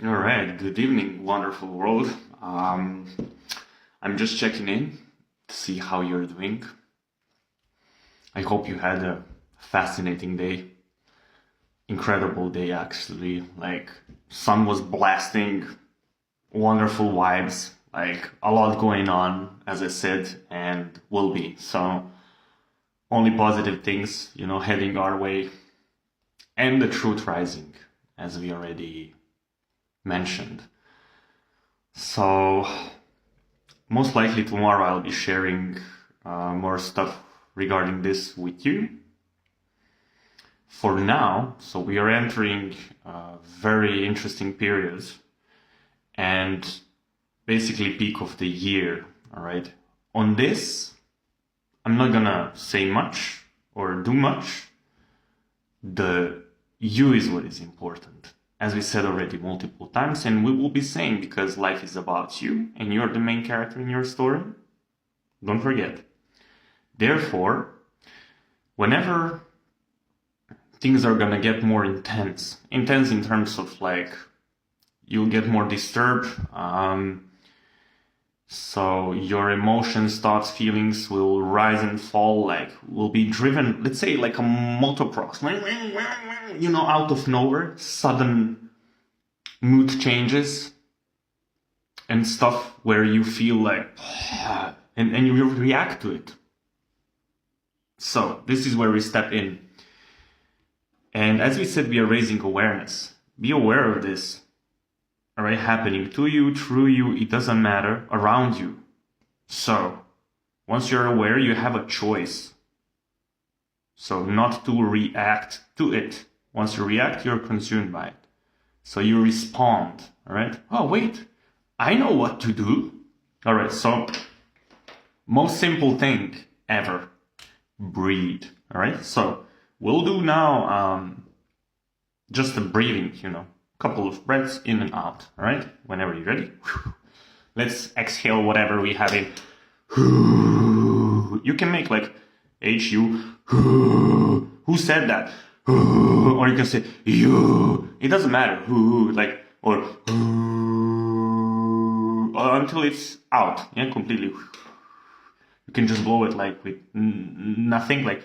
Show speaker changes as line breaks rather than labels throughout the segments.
All right, good evening, wonderful world. Um, I'm just checking in to see how you're doing. I hope you had a fascinating day, incredible day actually. Like, sun was blasting, wonderful vibes, like a lot going on, as I said, and will be. So, only positive things, heading our way, and the truth rising, as we already mentioned. So, most likely tomorrow I'll be sharing more stuff regarding this with you. For now, so we are entering very interesting periods and basically peak of the year. All right. On this, I'm not gonna say much or do much. The you is what is important, as we said already multiple times, and we will be saying because life is about you and you're the main character in your story. Don't forget. Therefore, whenever things are gonna get more intense in terms of like you'll get more disturbed, so your emotions, thoughts, feelings will rise and fall, like will be driven, let's say like a motocross, out of nowhere, sudden mood changes and stuff where you feel like and you react to it. So this is where we step in. And as we said, we are raising awareness. Be aware of this, all right, happening to you, through you, it doesn't matter, around you. So, once you're aware, you have a choice. So, not to react to it. Once you react, you're consumed by it. So, you respond, all right? Oh, wait, I know what to do. All right, so, most simple thing ever, breathe, all right? So, we'll do now just the breathing, couple of breaths in and out, all right? Whenever you're ready. Let's exhale whatever we have in. You can make like H-U. Who said that? Or you can say you. It doesn't matter. Like, or until it's out, yeah, completely. You can just blow it like with nothing, like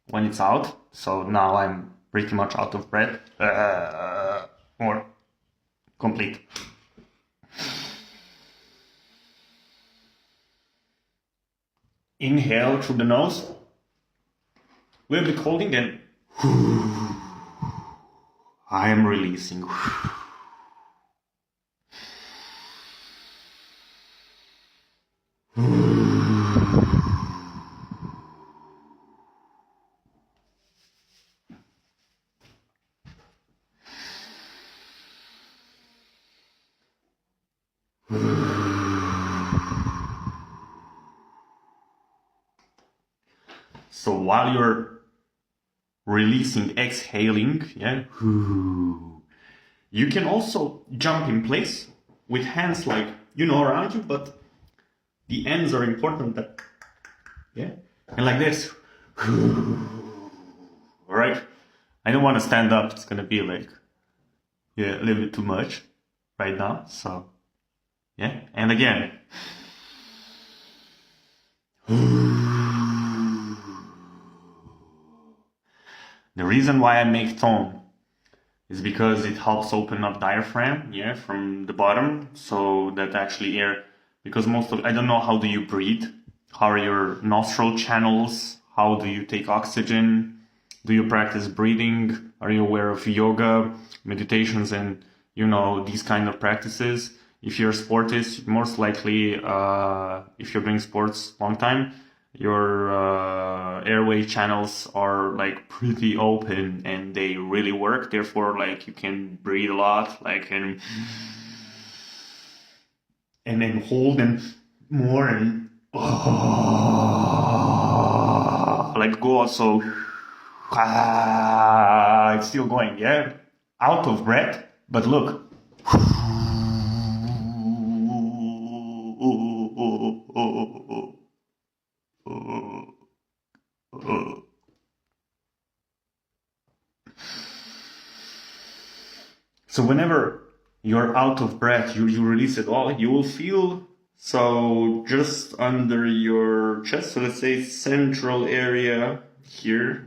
when it's out. So now I'm pretty much out of breath. Or complete. Inhale through the nose. We'll be holding and I am releasing. So while you're releasing, exhaling, yeah, you can also jump in place with hands like, around you, but the ends are important, that, yeah, and like this. All right. I don't want to stand up. It's gonna be like, yeah, a little bit too much right now. So, yeah, and again. The reason why I make tone is because it helps open up diaphragm, yeah, from the bottom, so that actually air, because I don't know, how do you breathe? How are your nostril channels? How do you take oxygen? Do you practice breathing? Are you aware of yoga, meditations, and, these kind of practices? If you're a sportist, most likely, if you're doing sports long time, your airway channels are like pretty open and they really work. Therefore, like you can breathe a lot, like and then hold and more and like go also. It's still going, yeah, out of breath, but look. So whenever you're out of breath, you release it all, you will feel, so just under your chest, so let's say central area here,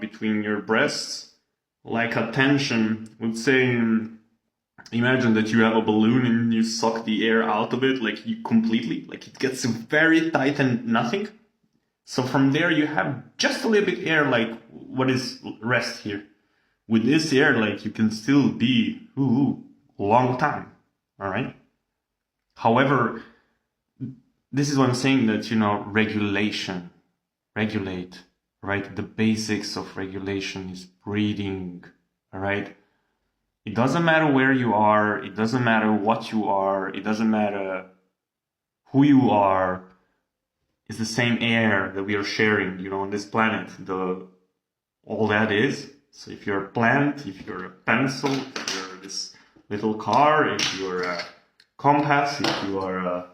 between your breasts, like a tension. Would say, imagine that you have a balloon and you suck the air out of it, like you completely, like it gets very tight and nothing. So from there you have just a little bit air, like what is rest here. With this air, like you can still be long time. All right. However, this is what I'm saying, that, regulate, right? The basics of regulation is breathing, all right? It doesn't matter where you are. It doesn't matter what you are. It doesn't matter who you are. It's the same air that we are sharing, on this planet. All that is. So if you're a plant, if you're a pencil, if you're this little car, if you're a compass, if you are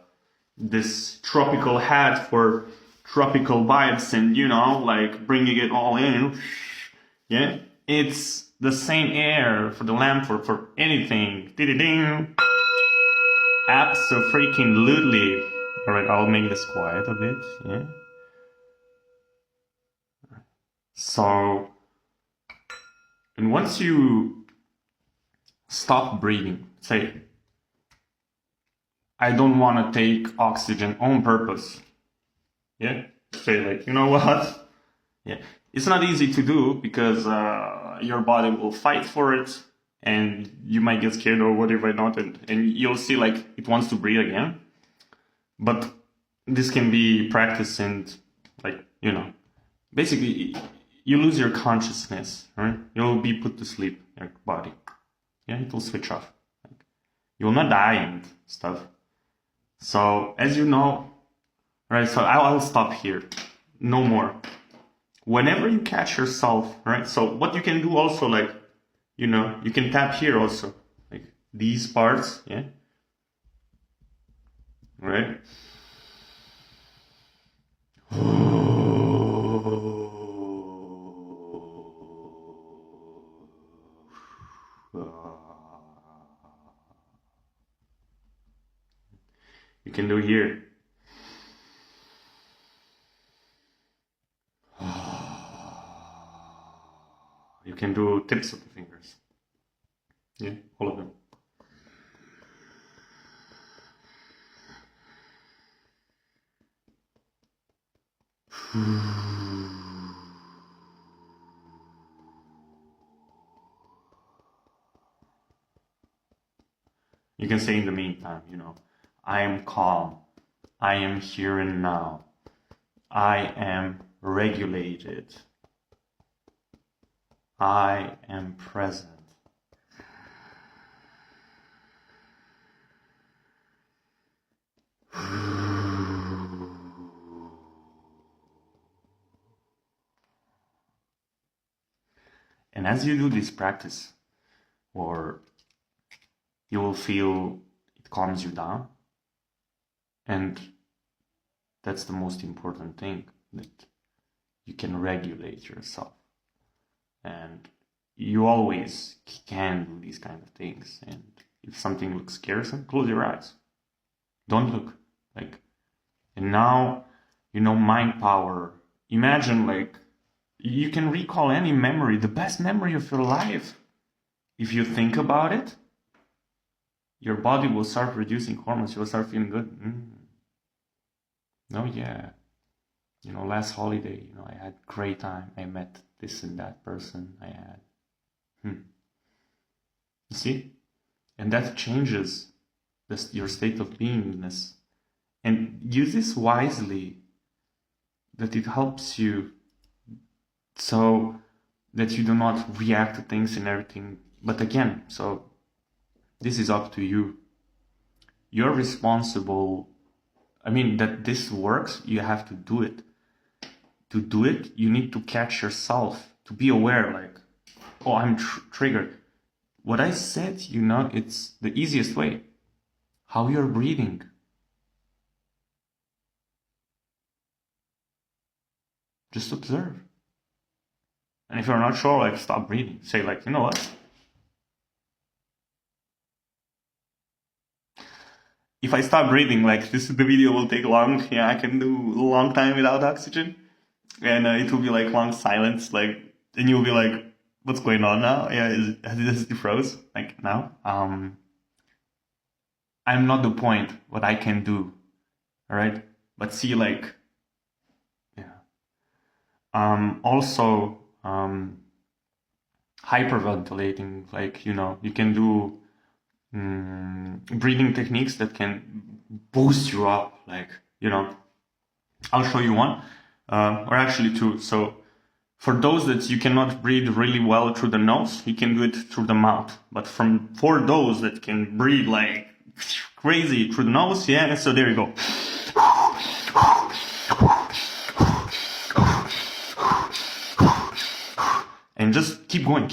this tropical hat for tropical vibes and, like bringing it all in, yeah, it's the same air for the lamp, for anything. Ding. Abso-freaking-lutely. Alright, I'll make this quiet a bit, yeah. So, and once you stop breathing, say, I don't want to take oxygen on purpose. Yeah? Say like, you know what? Yeah. It's not easy to do because your body will fight for it and you might get scared or whatever not, and you'll see like it wants to breathe again. But this can be practiced and like, basically you lose your consciousness, right? You'll be put to sleep, your body. Yeah, it will switch off. You will not die and stuff. So, as you know, right, so I'll stop here. No more. Whenever you catch yourself, right, so what you can do also, like, you can tap here also. Like, these parts, yeah? Right? You can do here. You can do tips of the fingers. Yeah, all of them. You can say in the meantime, I am calm. I am here and now. I am regulated. I am present. And as you do this practice, or you will feel it calms you down. And that's the most important thing, that you can regulate yourself. And you always can do these kind of things. And if something looks scaresome, close your eyes. Don't look. And now, mind power. Imagine, you can recall any memory, the best memory of your life. If you think about it, your body will start producing hormones. You will start feeling good. Oh yeah. Last holiday, I had great time. I met this and that person. I had. You see? And that changes your state of beingness. And use this wisely, that it helps you so that you do not react to things and everything. But again, so this is up to you. You're responsible. That this works, you have to do it. To do it, you need to catch yourself, to be aware, oh, I'm triggered. What I said, it's the easiest way. How you're breathing. Just observe. And if you're not sure, stop breathing. Say, you know what? if I stop breathing, like the video will take long. Yeah, I can do a long time without oxygen, and it will be like long silence. Like, and you'll be like, "What's going on now?" Yeah, is it froze? Like now? I'm not the point. What I can do, all right? But see, like, yeah. Also, hyperventilating. Like, you can do breathing techniques that can boost you up. Like, I'll show you one, or actually two. So for those that you cannot breathe really well through the nose, you can do it through the mouth. But for those that can breathe like crazy through the nose, yeah, so there you go. And just keep going,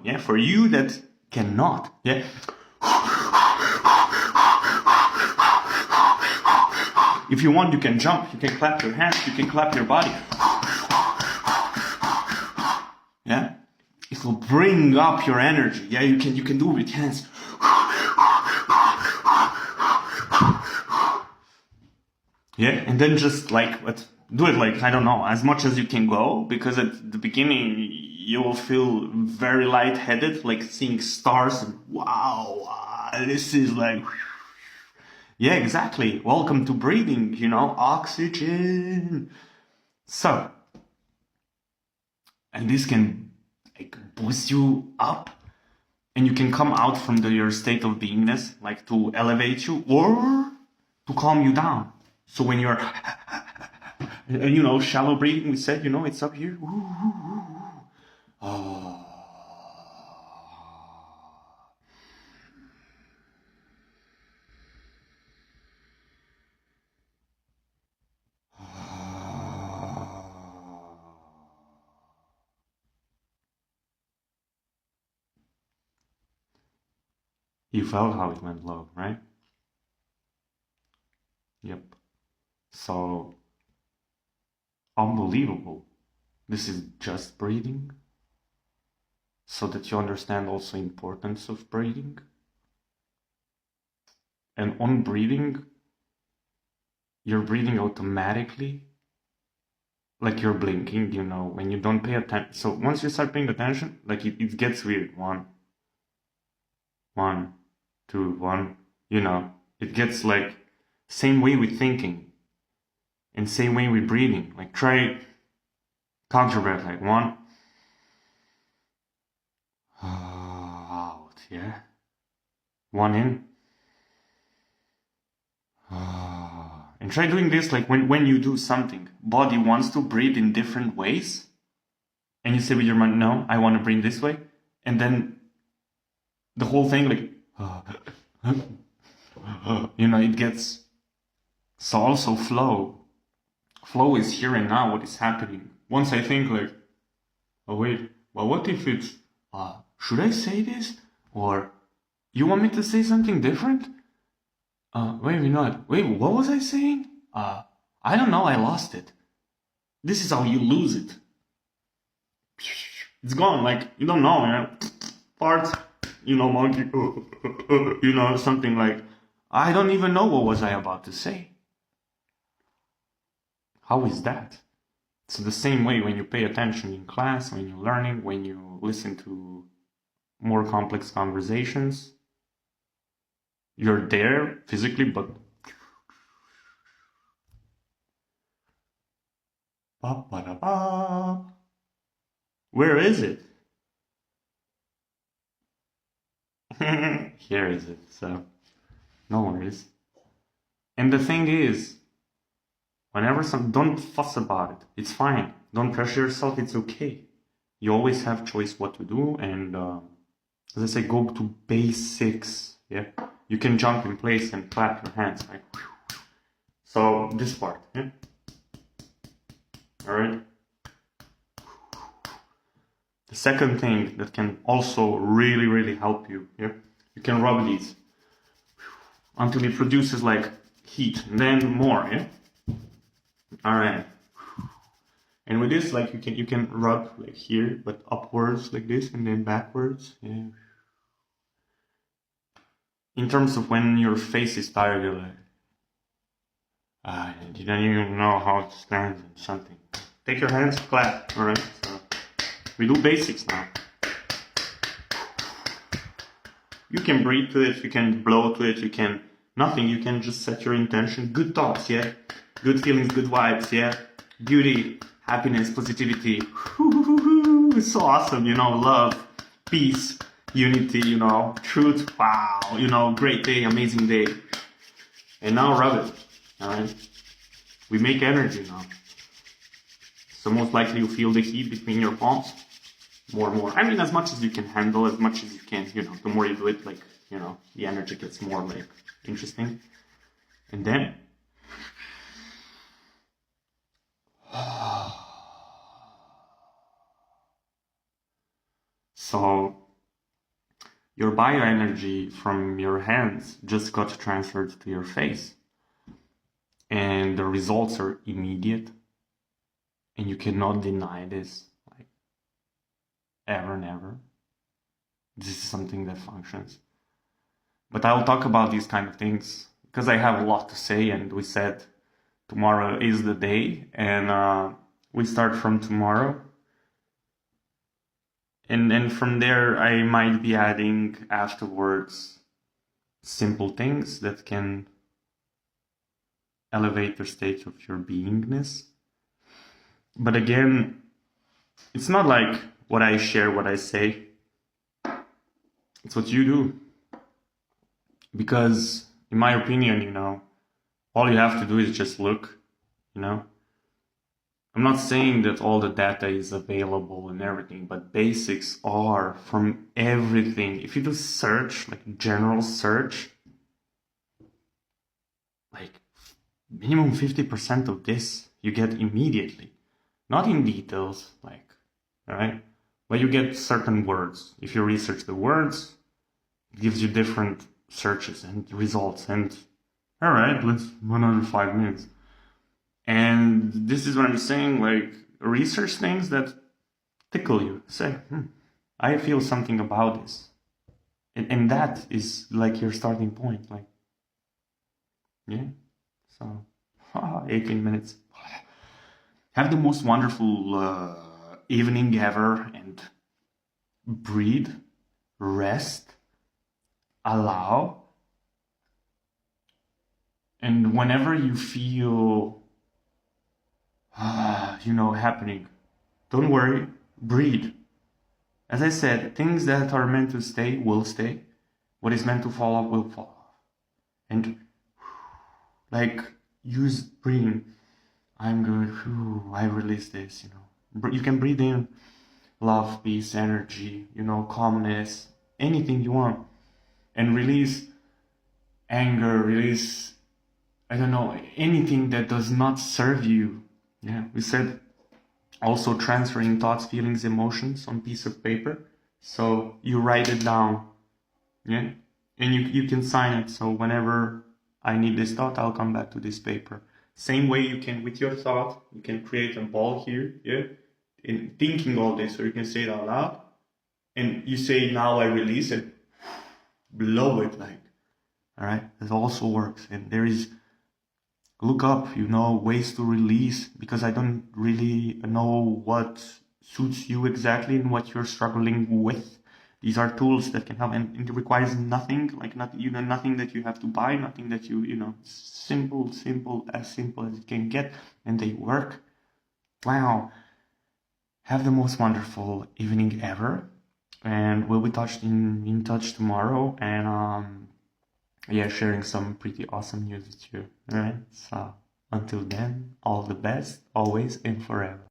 yeah? For you that cannot, yeah? If you want, you can jump, you can clap your hands, you can clap your body. Yeah? It will bring up your energy. Yeah, you can do it with hands. Yeah, and then just like do it like, I don't know, as much as you can go, because at the beginning you will feel very lightheaded, like seeing stars and wow, this is like, yeah, exactly. Welcome to breathing, oxygen. So, and this can like boost you up, and you can come out from your state of beingness, like to elevate you or to calm you down. So when you're, shallow breathing, we said, it's up here. Oh. You felt how it went low, right? Yep. So, unbelievable. This is just breathing. So that you understand also importance of breathing. And on breathing, you're breathing automatically. Like you're blinking, when you don't pay attention. So once you start paying attention, like it gets weird. 1, 1, 2, 1, it gets like same way with thinking and same way with breathing. Like try count your breath, like 1 out, yeah, 1 in, and try doing this like when you do something, body wants to breathe in different ways, and you say with your mind, no, I want to breathe this way, and then the whole thing like it gets. So also flow is here and now, what is happening. Once I think like, oh wait, well, what if it's should I say this, or you want me to say something different? Maybe not. Wait, what was I saying? I don't know, I lost it. This is how you lose it. It's gone, like, you don't know, man. Parts, monkey, something like, I don't even know what was I about to say. How is that? So the same way when you pay attention in class, when you're learning, when you listen to more complex conversations, you're there physically, but where is it? Here is it, so no worries. And the thing is, whenever don't fuss about it. It's fine. Don't pressure yourself. It's okay. You always have choice what to do. And as I say, go to basics. Yeah, you can jump in place and clap your hands. Like, so this part. Yeah. All right. The second thing that can also really, really help you. Yeah, you can rub these until it produces like heat, and then more. Yeah. All right. And with this, like you can rub like here, but upwards like this, and then backwards. Yeah. in terms of when your face is tired, you're like, I didn't even know how to stand and something. Take your hands, clap, alright? So we do basics now. You can breathe to it, you can blow to it, you can nothing, you can just set your intention. Good thoughts, yeah? Good feelings, good vibes, yeah? Beauty, happiness, positivity. It's so awesome, love, peace, unity, truth, wow, great day, amazing day. And now rub it, alright? We make energy now. So most likely you feel the heat between your palms. More and more. I mean, as much as you can handle, as much as you can, the more you do it, like, the energy gets more, like, interesting. And then, so, your bioenergy from your hands just got transferred to your face. And the results are immediate. And you cannot deny this. Ever and ever. This is something that functions. But I'll talk about these kind of things because I have a lot to say, and we said tomorrow is the day, and we start from tomorrow. And from there, I might be adding afterwards simple things that can elevate the state of your beingness. But again, it's not like what I share, what I say. It's what you do. Because, in my opinion, all you have to do is just look, I'm not saying that all the data is available and everything, but basics are from everything. If you do search, like general search, like minimum 50% of this you get immediately. Not in details, alright? But you get certain words. If you research the words, it gives you different searches and results. And alright, let's 105 minutes. And this is what I'm saying, research things that tickle you. Say, I feel something about this. And that is your starting point. Yeah. So, 18 minutes. Have the most wonderful evening ever, and breathe, rest, allow. And whenever you feel, happening, don't worry, breathe. As I said, things that are meant to stay will stay. What is meant to fall off will fall off. And use breathing. I'm good. I release this, You can breathe in love, peace, energy, calmness, anything you want. And release anger, release, anything that does not serve you. Yeah, we said also transferring thoughts, feelings, emotions on piece of paper. So you write it down. Yeah, and you can sign it. So whenever I need this thought, I'll come back to this paper. Same way you can, with your thought, you can create a ball here, yeah? In thinking all this, so you can say it out loud. And you say, now I release it, blow it alright? That also works. And there is, look up, ways to release, because I don't really know what suits you exactly and what you're struggling with. These are tools that can help, and it requires nothing, nothing that you have to buy, nothing that simple as simple as it can get, and they work. Wow. Have the most wonderful evening ever, and we'll be in touch tomorrow, and sharing some pretty awesome news with you. Alright, so until then, all the best, always and forever.